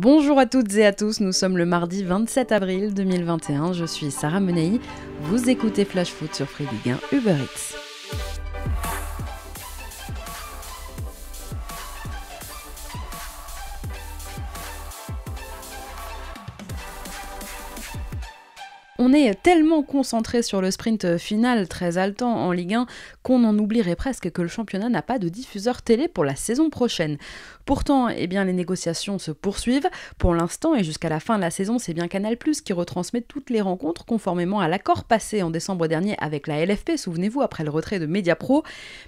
Bonjour à toutes et à tous, nous sommes le mardi 27 avril 2021, je suis Sarah Menei, vous écoutez Flash Foot sur Free Ligue 1 Uber Eats. On est tellement concentré sur le sprint final très haletant en Ligue 1 qu'on en oublierait presque que le championnat n'a pas de diffuseur télé pour la saison prochaine. Pourtant, les négociations se poursuivent. Pour l'instant et jusqu'à la fin de la saison, c'est bien Canal+ qui retransmet toutes les rencontres conformément à l'accord passé en décembre dernier avec la LFP, souvenez-vous, après le retrait de Mediapro.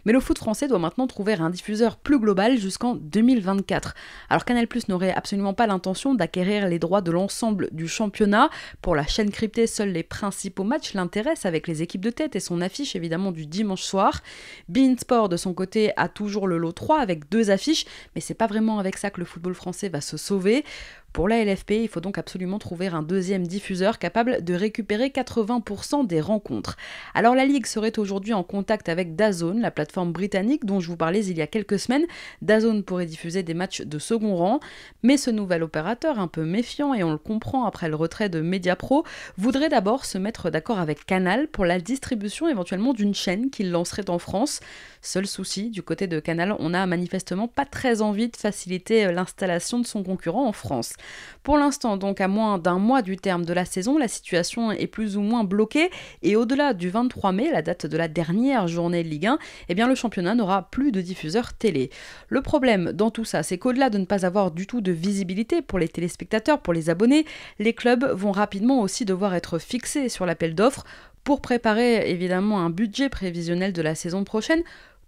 Mais le foot français doit maintenant trouver un diffuseur plus global jusqu'en 2024. Alors Canal+ n'aurait absolument pas l'intention d'acquérir les droits de l'ensemble du championnat. Pour la chaîne cryptée, seuls les principaux matchs l'intéressent avec les équipes de tête et son affiche évidemment du dimanche soir. beIN Sport de son côté a toujours le lot 3 avec 2 affiches, mais c'est pas vraiment avec ça que le football français va se sauver. Pour la LFP, il faut donc absolument trouver un deuxième diffuseur capable de récupérer 80% des rencontres. Alors la Ligue serait aujourd'hui en contact avec DAZN, la plateforme britannique dont je vous parlais il y a quelques semaines. DAZN pourrait diffuser des matchs de second rang, mais ce nouvel opérateur, un peu méfiant et on le comprend après le retrait de Mediapro, voudrait d'abord se mettre d'accord avec Canal pour la distribution éventuellement d'une chaîne qu'il lancerait en France. Seul souci, du côté de Canal, on n'a manifestement pas très envie de faciliter l'installation de son concurrent en France. Pour l'instant, donc à moins d'un mois du terme de la saison, la situation est plus ou moins bloquée et au-delà du 23 mai, la date de la dernière journée de Ligue 1, le championnat n'aura plus de diffuseur télé. Le problème dans tout ça, c'est qu'au-delà de ne pas avoir du tout de visibilité pour les téléspectateurs, pour les abonnés, les clubs vont rapidement aussi devoir être fixés sur l'appel d'offres pour préparer évidemment un budget prévisionnel de la saison prochaine,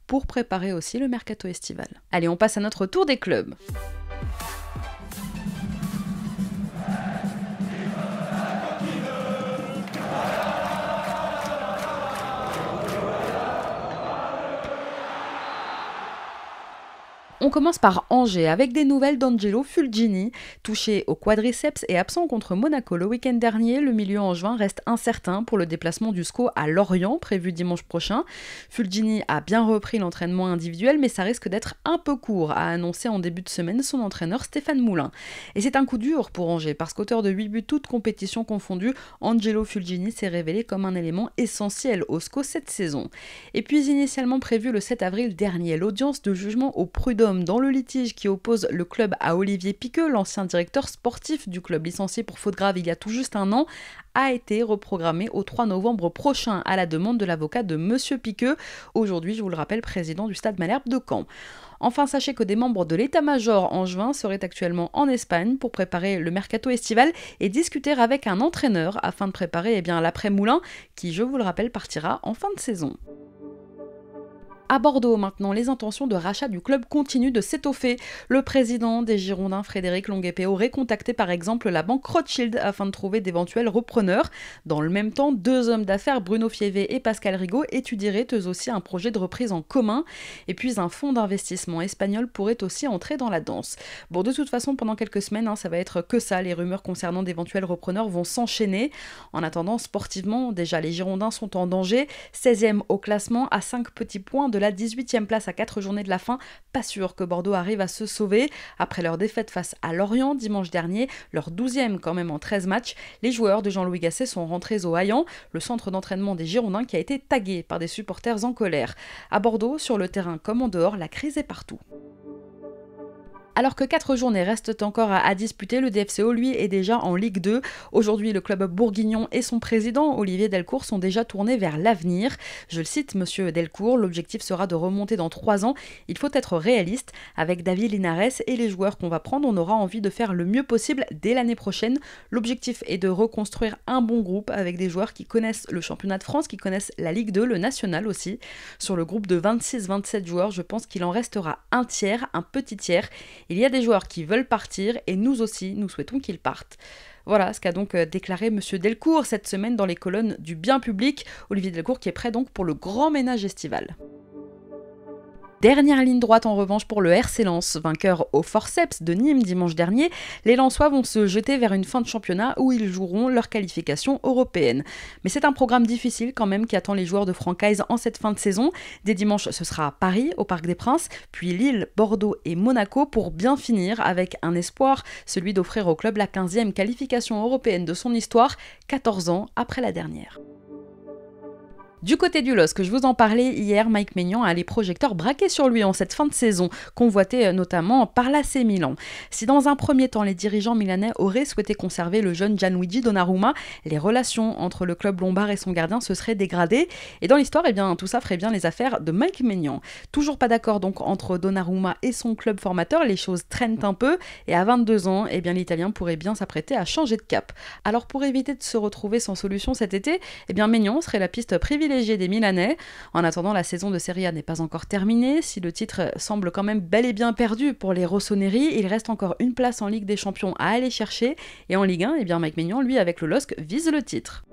pour préparer aussi le mercato estival. Allez, on passe à notre tour des clubs. On commence par Angers avec des nouvelles d'Angelo Fulgini. Touché au quadriceps et absent contre Monaco le week-end dernier, le milieu angevin reste incertain pour le déplacement du SCO à Lorient prévu dimanche prochain. Fulgini a bien repris l'entraînement individuel, mais ça risque d'être un peu court, a annoncé en début de semaine son entraîneur Stéphane Moulin. Et c'est un coup dur pour Angers parce qu'auteur de 8 buts toutes compétitions confondues, Angelo Fulgini s'est révélé comme un élément essentiel au SCO cette saison. Et puis initialement prévu le 7 avril dernier, l'audience de jugement au prud'homme dans le litige qui oppose le club à Olivier Piqueux, l'ancien directeur sportif du club licencié pour faute grave il y a tout juste un an, a été reprogrammée au 3 novembre prochain à la demande de l'avocat de Monsieur Piqueux, aujourd'hui, je vous le rappelle, président du Stade Malherbe de Caen. Enfin, sachez que des membres de l'état-major angevin seraient actuellement en Espagne pour préparer le mercato estival et discuter avec un entraîneur afin de préparer l'après-Moulin qui, je vous le rappelle, partira en fin de saison. À Bordeaux, maintenant, les intentions de rachat du club continuent de s'étoffer. Le président des Girondins, Frédéric Longuepée, aurait contacté par exemple la banque Rothschild afin de trouver d'éventuels repreneurs. Dans le même temps, 2 hommes d'affaires, Bruno Fievé et Pascal Rigaud, étudieraient eux aussi un projet de reprise en commun. Et puis un fonds d'investissement espagnol pourrait aussi entrer dans la danse. Bon, de toute façon, pendant quelques semaines, ça va être que ça. Les rumeurs concernant d'éventuels repreneurs vont s'enchaîner. En attendant, sportivement, déjà, les Girondins sont en danger. 16e au classement, à 5 petits points de la 18e place à 4 journées de la fin, pas sûr que Bordeaux arrive à se sauver. Après leur défaite face à Lorient dimanche dernier, leur 12e quand même en 13 matchs, les joueurs de Jean-Louis Gasset sont rentrés au Haillan, le centre d'entraînement des Girondins qui a été tagué par des supporters en colère. À Bordeaux, sur le terrain comme en dehors, la crise est partout. Alors que 4 journées restent encore à disputer, le DFCO, lui, est déjà en Ligue 2. Aujourd'hui, le club bourguignon et son président, Olivier Delcourt, sont déjà tournés vers l'avenir. Je le cite, monsieur Delcourt, l'objectif sera de remonter dans 3 ans. Il faut être réaliste. Avec David Linares et les joueurs qu'on va prendre, on aura envie de faire le mieux possible dès l'année prochaine. L'objectif est de reconstruire un bon groupe avec des joueurs qui connaissent le championnat de France, qui connaissent la Ligue 2, le national aussi. Sur le groupe de 26-27 joueurs, je pense qu'il en restera un tiers, un petit tiers. Il y a des joueurs qui veulent partir et nous aussi, nous souhaitons qu'ils partent. Voilà ce qu'a donc déclaré monsieur Delcourt cette semaine dans les colonnes du Bien Public. Olivier Delcourt qui est prêt donc pour le grand ménage estival. Dernière ligne droite en revanche pour le RC Lens, vainqueur au forceps de Nîmes dimanche dernier. Les Lensois vont se jeter vers une fin de championnat où ils joueront leur qualification européenne. Mais c'est un programme difficile quand même qui attend les joueurs de Francaise en cette fin de saison. Dès dimanche, ce sera Paris au Parc des Princes, puis Lille, Bordeaux et Monaco pour bien finir avec un espoir, celui d'offrir au club la 15e qualification européenne de son histoire, 14 ans après la dernière. Du côté du LOSC, je vous en parlais hier, Mike Maignan a les projecteurs braqués sur lui en cette fin de saison, convoité notamment par l'AC Milan. Si dans un premier temps les dirigeants milanais auraient souhaité conserver le jeune Gianluigi Donnarumma, les relations entre le club lombard et son gardien se seraient dégradées. Et dans l'histoire, tout ça ferait bien les affaires de Mike Maignan. Toujours pas d'accord donc entre Donnarumma et son club formateur, les choses traînent un peu, et à 22 ans, l'Italien pourrait bien s'apprêter à changer de cap. Alors pour éviter de se retrouver sans solution cet été, Maignan serait la piste privilégiée des Milanais. En attendant, la saison de Serie A n'est pas encore terminée. Si le titre semble quand même bel et bien perdu pour les Rossoneri, il reste encore une place en Ligue des Champions à aller chercher. Et en Ligue 1, Mike Maignan, lui, avec le LOSC, vise le titre.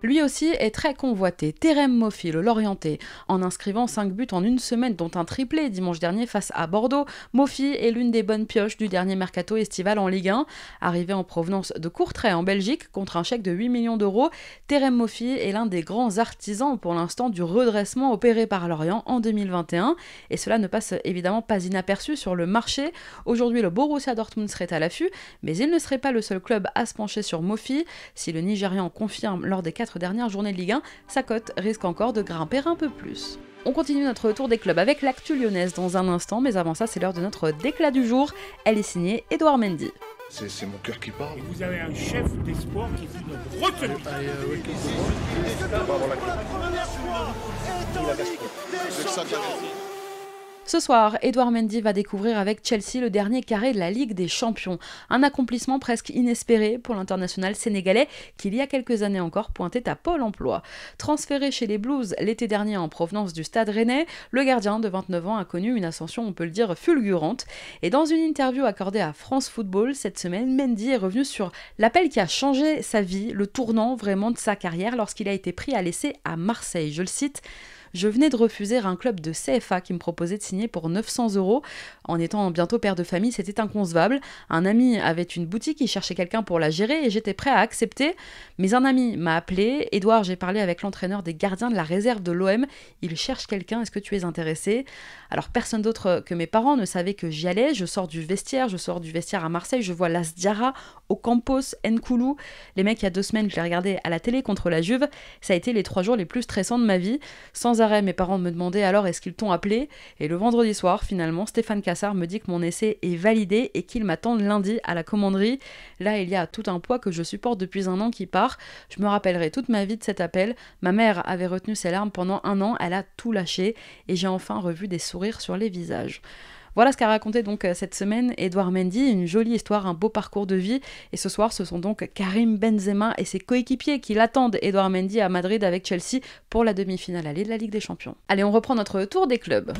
Lui aussi est très convoité, Terem Moffi, le Lorientais, en inscrivant 5 buts en une semaine, dont un triplé dimanche dernier face à Bordeaux. Moffi est l'une des bonnes pioches du dernier mercato estival en Ligue 1. Arrivé en provenance de Courtrai en Belgique, contre un chèque de 8 millions d'euros, Terem Moffi est l'un des grands artisans pour l'instant du redressement opéré par Lorient en 2021. Et cela ne passe évidemment pas inaperçu sur le marché. Aujourd'hui, le Borussia Dortmund serait à l'affût, mais il ne serait pas le seul club à se pencher sur Moffi. Si le Nigérian confirme lors des 4 dernières journées de Ligue 1, sa cote risque encore de grimper un peu plus. On continue notre tour des clubs avec l'actu lyonnaise dans un instant, mais avant ça, c'est l'heure de notre déclat du jour. Elle est signée Edouard Mendy. C'est mon cœur qui parle. Et vous avez un chef d'espoir qui fut notre retenue. Ce soir, Edouard Mendy va découvrir avec Chelsea le dernier carré de la Ligue des Champions. Un accomplissement presque inespéré pour l'international sénégalais qui, il y a quelques années encore, pointait à Pôle emploi. Transféré chez les Blues l'été dernier en provenance du Stade Rennais, le gardien de 29 ans a connu une ascension, on peut le dire, fulgurante. Et dans une interview accordée à France Football cette semaine, Mendy est revenu sur l'appel qui a changé sa vie, le tournant vraiment de sa carrière lorsqu'il a été pris à l'essai à Marseille. Je le cite: je venais de refuser un club de CFA qui me proposait de signer pour 900 €. En étant bientôt père de famille, c'était inconcevable. Un ami avait une boutique, il cherchait quelqu'un pour la gérer et j'étais prêt à accepter. Mais un ami m'a appelé. Edouard, j'ai parlé avec l'entraîneur des gardiens de la réserve de l'OM. Il cherche quelqu'un, est-ce que tu es intéressé? Alors personne d'autre que mes parents ne savait que j'y allais. Je sors du vestiaire à Marseille, je vois Las Diarra, Ocampos, Nkoulou. Les mecs, il y a 2 semaines, je les regardais à la télé contre la Juve. Ça a été les 3 jours les plus stressants de ma vie. Sans arrêt, mes parents me demandaient alors est-ce qu'ils t'ont appelé, et le vendredi soir, finalement, Stéphane Cassard me dit que mon essai est validé et qu'ils m'attendent lundi à la commanderie. Là, il y a tout un poids que je supporte depuis 1 an qui part. Je me rappellerai toute ma vie de cet appel. Ma mère avait retenu ses larmes pendant 1 an, elle a tout lâché et j'ai enfin revu des sourires sur les visages. Voilà ce qu'a raconté donc cette semaine Edouard Mendy, une jolie histoire, un beau parcours de vie. Et ce soir, ce sont donc Karim Benzema et ses coéquipiers qui l'attendent, Edouard Mendy, à Madrid avec Chelsea pour la demi-finale allée de la Ligue des Champions. Allez, on reprend notre tour des clubs.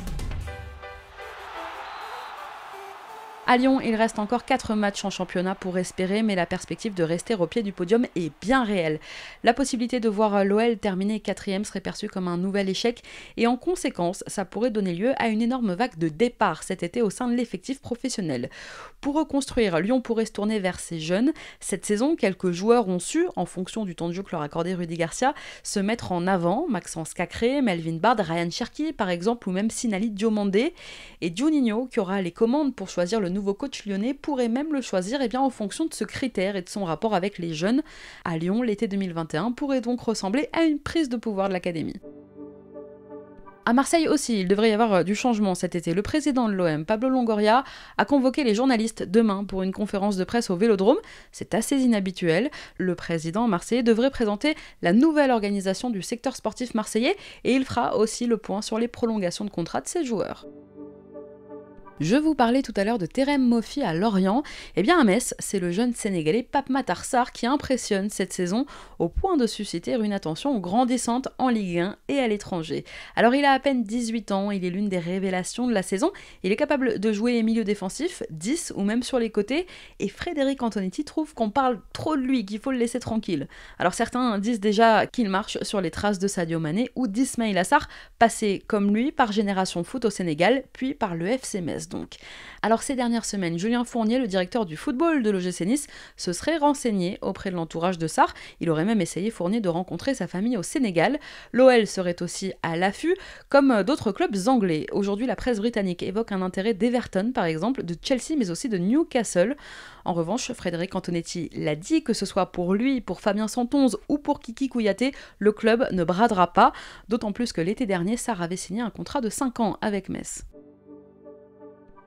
À Lyon, il reste encore 4 matchs en championnat pour espérer, mais la perspective de rester au pied du podium est bien réelle. La possibilité de voir l'OL terminer 4e serait perçue comme un nouvel échec, et en conséquence, ça pourrait donner lieu à une énorme vague de départ cet été au sein de l'effectif professionnel. Pour reconstruire, Lyon pourrait se tourner vers ses jeunes. Cette saison, quelques joueurs ont su, en fonction du temps de jeu que leur accordait Rudy Garcia, se mettre en avant. Maxence Cacré, Melvin Bard, Ryan Cherki par exemple, ou même Sinali Diomandé. Et Juninho, qui aura les commandes pour choisir le nouveau coach lyonnais, pourrait même le choisir en fonction de ce critère et de son rapport avec les jeunes. À Lyon, l'été 2021 pourrait donc ressembler à une prise de pouvoir de l'académie. À Marseille aussi, il devrait y avoir du changement cet été. Le président de l'OM, Pablo Longoria, a convoqué les journalistes demain pour une conférence de presse au Vélodrome. C'est assez inhabituel. Le président marseillais devrait présenter la nouvelle organisation du secteur sportif marseillais et il fera aussi le point sur les prolongations de contrat de ses joueurs. Je vous parlais tout à l'heure de Terem Moffi à Lorient. Eh bien à Metz, c'est le jeune Sénégalais Pape Matar Sarr qui impressionne cette saison au point de susciter une attention grandissante en Ligue 1 et à l'étranger. Alors il a à peine 18 ans, il est l'une des révélations de la saison. Il est capable de jouer milieu défensif, 10 ou même sur les côtés, et Frédéric Antonetti trouve qu'on parle trop de lui, qu'il faut le laisser tranquille. Alors certains disent déjà qu'il marche sur les traces de Sadio Mané ou d'Ismaïla Sarr, passé comme lui par Génération Foot au Sénégal, puis par le FC Metz. Donc. Alors ces dernières semaines, Julien Fournier, le directeur du football de l'OGC Nice, se serait renseigné auprès de l'entourage de Sarr. Il aurait même essayé Fournier de rencontrer sa famille au Sénégal. L'OL serait aussi à l'affût, comme d'autres clubs anglais. Aujourd'hui, la presse britannique évoque un intérêt d'Everton, par exemple, de Chelsea, mais aussi de Newcastle. En revanche, Frédéric Antonetti l'a dit, que ce soit pour lui, pour Fabien Santonze ou pour Kiki Kouyaté, le club ne bradera pas. D'autant plus que l'été dernier, Sarr avait signé un contrat de 5 ans avec Metz.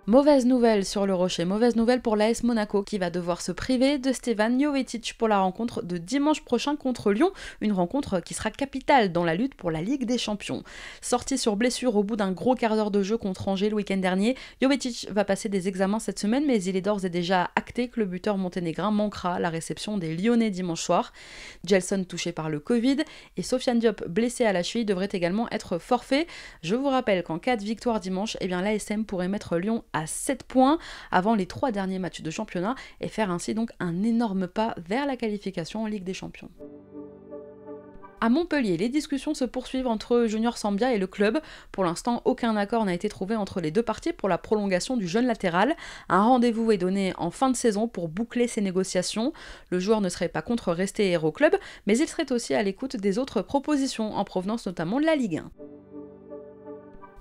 Mauvaise nouvelle sur le Rocher, mauvaise nouvelle pour l'AS Monaco qui va devoir se priver de Stevan Jovetic pour la rencontre de dimanche prochain contre Lyon, une rencontre qui sera capitale dans la lutte pour la Ligue des Champions. Sorti sur blessure au bout d'un gros quart d'heure de jeu contre Angers le week-end dernier, Jovetic va passer des examens cette semaine, mais il est d'ores et déjà acté que le buteur monténégrin manquera la réception des Lyonnais dimanche soir. Gelson touché par le Covid et Sofiane Diop blessé à la cheville devrait également être forfait. Je vous rappelle qu'en cas de victoire dimanche, l'ASM pourrait mettre Lyon à 7 points avant les 3 derniers matchs de championnat et faire ainsi donc un énorme pas vers la qualification en Ligue des Champions. À Montpellier, les discussions se poursuivent entre Junior Sambia et le club. Pour l'instant, aucun accord n'a été trouvé entre les deux parties pour la prolongation du jeune latéral. Un rendez-vous est donné en fin de saison pour boucler ces négociations. Le joueur ne serait pas contre rester héros club, mais il serait aussi à l'écoute des autres propositions en provenance notamment de la Ligue 1.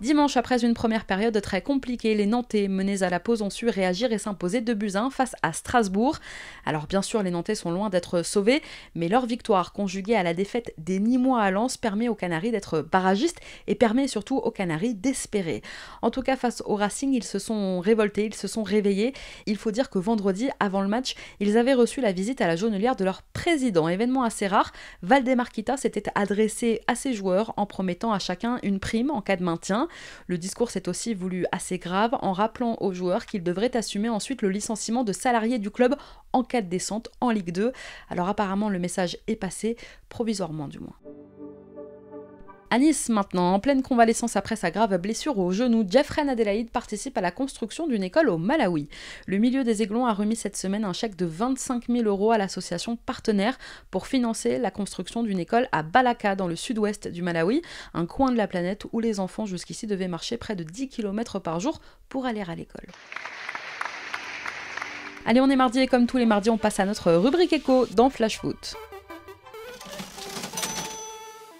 Dimanche, après une première période très compliquée, les Nantais, menés à la pause, ont su réagir et s'imposer 2-1 face à Strasbourg. Alors bien sûr, les Nantais sont loin d'être sauvés, mais leur victoire, conjuguée à la défaite des Nîmois à Lens, permet aux Canaries d'être barragistes et permet surtout aux Canaries d'espérer. En tout cas, face au Racing, ils se sont révoltés, ils se sont réveillés. Il faut dire que vendredi, avant le match, ils avaient reçu la visite à la jaunelière de leur président, événement assez rare. Valdemar Kita s'était adressé à ses joueurs en promettant à chacun une prime en cas de maintien. Le discours s'est aussi voulu assez grave en rappelant aux joueurs qu'ils devraient assumer ensuite le licenciement de salariés du club en cas de descente en Ligue 2. Alors apparemment le message est passé, provisoirement du moins. À Nice maintenant, en pleine convalescence après sa grave blessure au genou, Jeffrey Adélaïde participe à la construction d'une école au Malawi. Le milieu des Aiglons a remis cette semaine un chèque de 25 000 € à l'association partenaire pour financer la construction d'une école à Balaka dans le sud-ouest du Malawi, un coin de la planète où les enfants jusqu'ici devaient marcher près de 10 km par jour pour aller à l'école. Allez, on est mardi et comme tous les mardis, on passe à notre rubrique écho dans Flash Foot.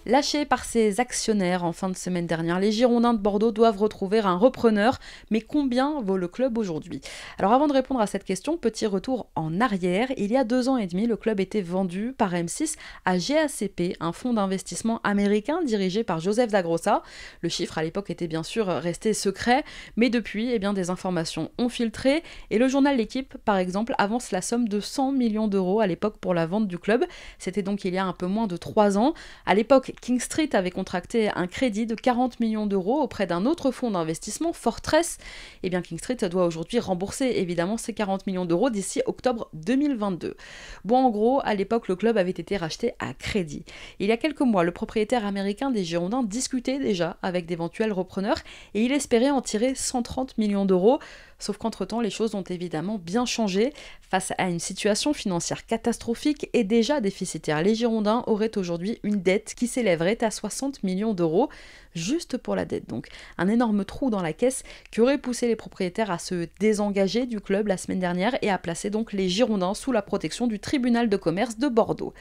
Lâchés par ses actionnaires en fin de semaine dernière, les Girondins de Bordeaux doivent retrouver un repreneur. Mais combien vaut le club aujourd'hui ? Alors avant de répondre à cette question, petit retour en arrière. Il y a 2 ans et demi, le club était vendu par M6 à GACP, un fonds d'investissement américain dirigé par Joseph Dagrossa. Le chiffre à l'époque était bien sûr resté secret, mais depuis, des informations ont filtré. Et le journal L'Équipe, par exemple, avance la somme de 100 millions d'euros à l'époque pour la vente du club. C'était donc il y a un peu moins de 3 ans. À l'époque, King Street avait contracté un crédit de 40 millions d'euros auprès d'un autre fonds d'investissement, Fortress. King Street doit aujourd'hui rembourser évidemment ces 40 millions d'euros d'ici octobre 2022. Bon, en gros, à l'époque, le club avait été racheté à crédit. Il y a quelques mois, le propriétaire américain des Girondins discutait déjà avec d'éventuels repreneurs et il espérait en tirer 130 millions d'euros. Sauf qu'entre-temps, les choses ont évidemment bien changé. Face à une situation financière catastrophique et déjà déficitaire, les Girondins auraient aujourd'hui une dette qui s'élèverait à 60 millions d'euros, juste pour la dette donc. Un énorme trou dans la caisse qui aurait poussé les propriétaires à se désengager du club la semaine dernière et à placer donc les Girondins sous la protection du tribunal de commerce de Bordeaux.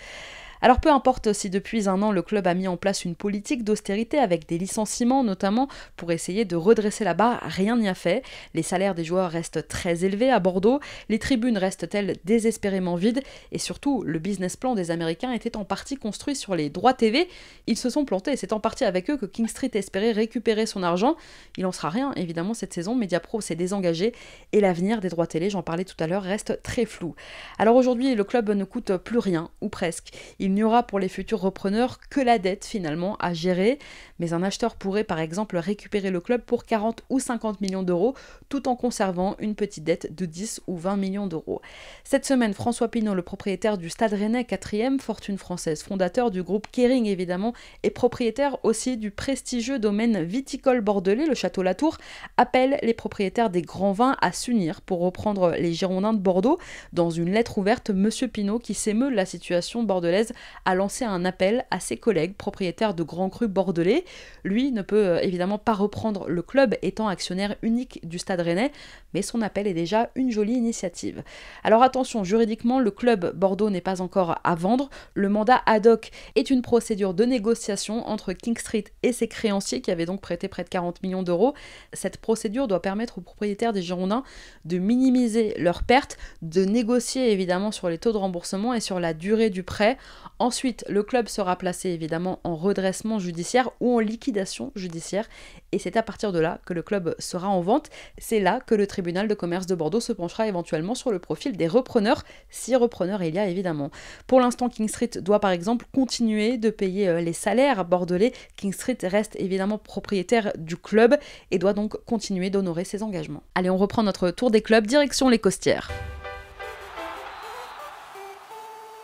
Alors peu importe si depuis 1 an le club a mis en place une politique d'austérité avec des licenciements notamment pour essayer de redresser la barre, rien n'y a fait. Les salaires des joueurs restent très élevés à Bordeaux, les tribunes restent-elles désespérément vides et surtout le business plan des Américains était en partie construit sur les droits TV. Ils se sont plantés et c'est en partie avec eux que King Street espérait récupérer son argent. Il n'en sera rien évidemment cette saison, Mediapro s'est désengagé et l'avenir des droits télé, j'en parlais tout à l'heure, reste très flou. Alors aujourd'hui le club ne coûte plus rien ou presque. Il Il n'y aura pour les futurs repreneurs que la dette finalement à gérer, mais un acheteur pourrait par exemple récupérer le club pour 40 ou 50 millions d'euros tout en conservant une petite dette de 10 ou 20 millions d'euros. Cette semaine, François Pinault, le propriétaire du Stade Rennais 4e, fortune française, fondateur du groupe Kering évidemment, et propriétaire aussi du prestigieux domaine viticole bordelais, le Château Latour, appelle les propriétaires des grands vins à s'unir pour reprendre les Girondins de Bordeaux. Dans une lettre ouverte, Monsieur Pinault, qui s'émeut de la situation bordelaise, a lancé un appel à ses collègues propriétaires de grands crus bordelais. Lui ne peut évidemment pas reprendre le club étant actionnaire unique du Stade Rennais, mais son appel est déjà une jolie initiative. Alors attention, juridiquement, le club Bordeaux n'est pas encore à vendre. Le mandat ad hoc est une procédure de négociation entre King Street et ses créanciers qui avaient donc prêté près de 40 millions d'euros. Cette procédure doit permettre aux propriétaires des Girondins de minimiser leurs pertes, de négocier évidemment sur les taux de remboursement et sur la durée du prêt. Ensuite, le club sera placé évidemment en redressement judiciaire ou en liquidation judiciaire et c'est à partir de là que le club sera en vente. C'est là que le tribunal de commerce de Bordeaux se penchera éventuellement sur le profil des repreneurs, si repreneurs il y a évidemment. Pour l'instant, King Street doit par exemple continuer de payer les salaires bordelais. King Street reste évidemment propriétaire du club et doit donc continuer d'honorer ses engagements. Allez, on reprend notre tour des clubs, direction les Costières.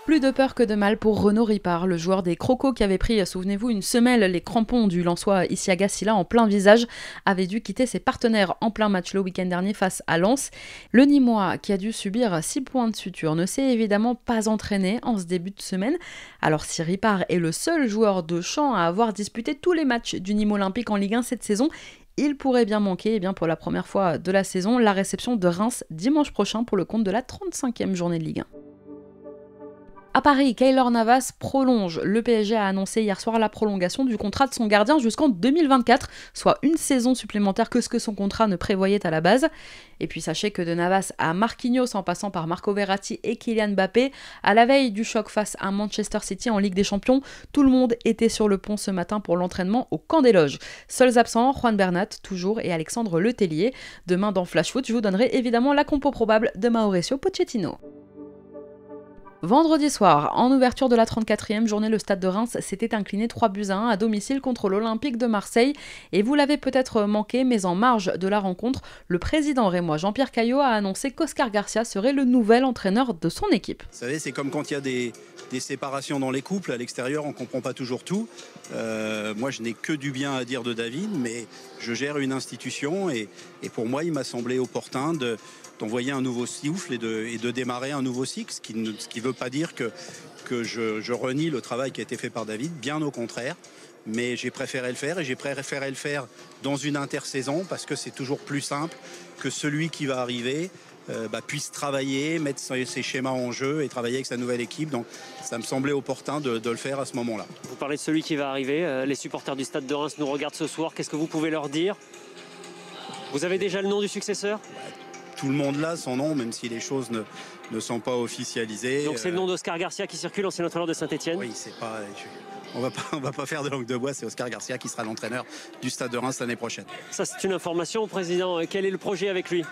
Plus de peur que de mal pour Renaud Ripart, le joueur des Crocos qui avait pris, souvenez-vous, une semelle, les crampons du Lensois Isiaga Silla en plein visage, avait dû quitter ses partenaires en plein match le week-end dernier face à Lens. Le Nîmois, qui a dû subir 6 points de suture, ne s'est évidemment pas entraîné en ce début de semaine. Alors si Ripart est le seul joueur de champ à avoir disputé tous les matchs du Nîmes Olympique en Ligue 1 cette saison, il pourrait bien manquer pour la première fois de la saison la réception de Reims dimanche prochain pour le compte de la 35e journée de Ligue 1. À Paris, Keylor Navas prolonge. Le PSG a annoncé hier soir la prolongation du contrat de son gardien jusqu'en 2024, soit une saison supplémentaire que ce que son contrat ne prévoyait à la base. Et puis sachez que de Navas à Marquinhos en passant par Marco Verratti et Kylian Mbappé, à la veille du choc face à Manchester City en Ligue des Champions, tout le monde était sur le pont ce matin pour l'entraînement au camp des loges. Seuls absents, Juan Bernat toujours et Alexandre Letellier. Demain dans Flash Foot, je vous donnerai évidemment la compo probable de Mauricio Pochettino. Vendredi soir, en ouverture de la 34e journée, le Stade de Reims s'était incliné 3-1 à domicile contre l'Olympique de Marseille. Et vous l'avez peut-être manqué, mais en marge de la rencontre, le président rémois Jean-Pierre Caillot a annoncé qu'Oscar Garcia serait le nouvel entraîneur de son équipe. Vous savez, c'est comme quand il y a des séparations dans les couples. À l'extérieur, on ne comprend pas toujours tout. Moi, je n'ai que du bien à dire de David, mais je gère une institution et pour moi, il m'a semblé opportun d'envoyer un nouveau souffle et de démarrer un nouveau cycle, ce qui ne veut pas dire que je renie le travail qui a été fait par David, bien au contraire. Mais j'ai préféré le faire et j'ai préféré le faire dans une intersaison parce que c'est toujours plus simple que celui qui va arriver puisse travailler, mettre ses schémas en jeu et travailler avec sa nouvelle équipe. Donc ça me semblait opportun de le faire à ce moment-là. Vous parlez de celui qui va arriver. Les supporters du Stade de Reims nous regardent ce soir. Qu'est-ce que vous pouvez leur dire? Vous avez déjà le nom du successeur? Tout le monde là, son nom, même si les choses ne sont pas officialisées. Donc c'est le nom d'Oscar Garcia qui circule, ancien entraîneur de Saint-Etienne? Oui, c'est pas... On va pas faire de langue de bois, c'est Oscar Garcia qui sera l'entraîneur du Stade de Reims l'année prochaine. Ça, c'est une information, Président. Quel est le projet avec lui?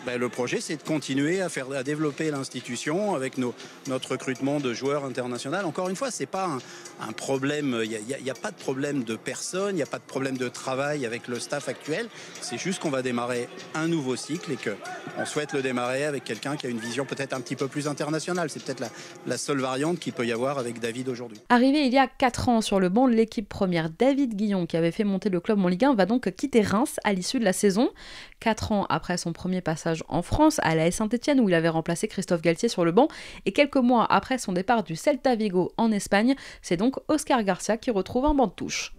Le projet, c'est de continuer à développer l'institution avec notre recrutement de joueurs internationaux. Encore une fois, c'est pas un problème, il n'y a pas de problème de personne, il n'y a pas de problème de travail avec le staff actuel. C'est juste qu'on va démarrer un nouveau cycle et qu'on souhaite le démarrer avec quelqu'un qui a une vision peut-être un petit peu plus internationale. C'est peut-être la seule variante qu'il peut y avoir avec David aujourd'hui. Arrivé il y a 4 ans sur le banc de l'équipe première, David Guillon, qui avait fait monter le club en Ligue 1, va donc quitter Reims à l'issue de la saison. 4 ans après son premier passage en France, à l'AS Saint-Etienne où il avait remplacé Christophe Galtier sur le banc, et quelques mois après son départ du Celta Vigo en Espagne, c'est donc Oscar Garcia qui retrouve un banc de touche.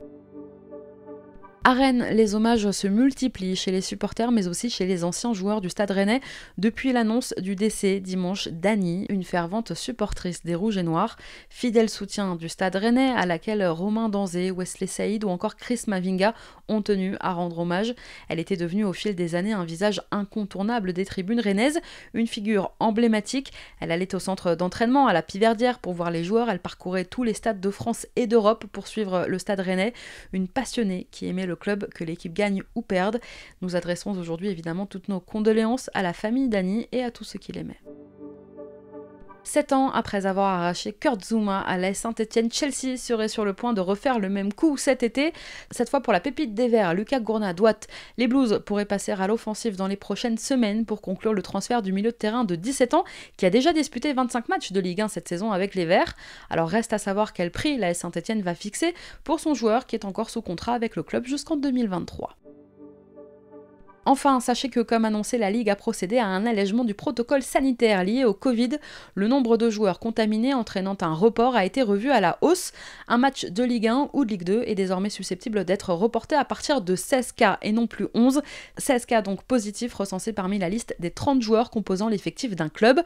À Rennes, les hommages se multiplient chez les supporters mais aussi chez les anciens joueurs du Stade Rennais depuis l'annonce du décès dimanche d'Annie, une fervente supportrice des Rouges et Noirs, fidèle soutien du Stade Rennais à laquelle Romain Danzé, Wesley Saïd ou encore Chris Mavinga ont tenu à rendre hommage. Elle était devenue au fil des années un visage incontournable des tribunes rennaises, une figure emblématique. Elle allait au centre d'entraînement à la Piverdière pour voir les joueurs, elle parcourait tous les stades de France et d'Europe pour suivre le Stade Rennais, une passionnée qui aimait le club que l'équipe gagne ou perde. Nous adressons aujourd'hui évidemment toutes nos condoléances à la famille d'Annie et à tous ceux qui l'aimaient. 7 ans après avoir arraché Kurt Zouma à l'AS Saint-Etienne, Chelsea serait sur le point de refaire le même coup cet été. Cette fois pour la pépite des Verts, Lucas Gourna-Douat. Les Blues pourraient passer à l'offensive dans les prochaines semaines pour conclure le transfert du milieu de terrain de 17 ans qui a déjà disputé 25 matchs de Ligue 1 cette saison avec les Verts. Alors reste à savoir quel prix l'AS Saint-Etienne va fixer pour son joueur qui est encore sous contrat avec le club jusqu'en 2023. Enfin, sachez que comme annoncé, la Ligue a procédé à un allègement du protocole sanitaire lié au Covid. Le nombre de joueurs contaminés entraînant un report a été revu à la hausse. Un match de Ligue 1 ou de Ligue 2 est désormais susceptible d'être reporté à partir de 16 cas et non plus 11. 16 cas donc positifs recensés parmi la liste des 30 joueurs composant l'effectif d'un club.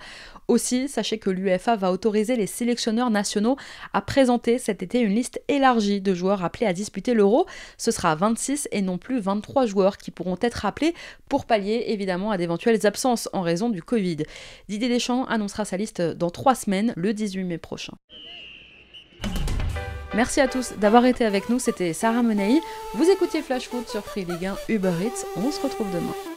Aussi, sachez que l'UEFA va autoriser les sélectionneurs nationaux à présenter cet été une liste élargie de joueurs appelés à disputer l'Euro. Ce sera 26 et non plus 23 joueurs qui pourront être appelés pour pallier évidemment à d'éventuelles absences en raison du Covid. Didier Deschamps annoncera sa liste dans 3 semaines, le 18 mai prochain. Merci à tous d'avoir été avec nous, c'était Sarah Menei. Vous écoutiez Flash Foot sur Free Ligue 1 Uber Eats, on se retrouve demain.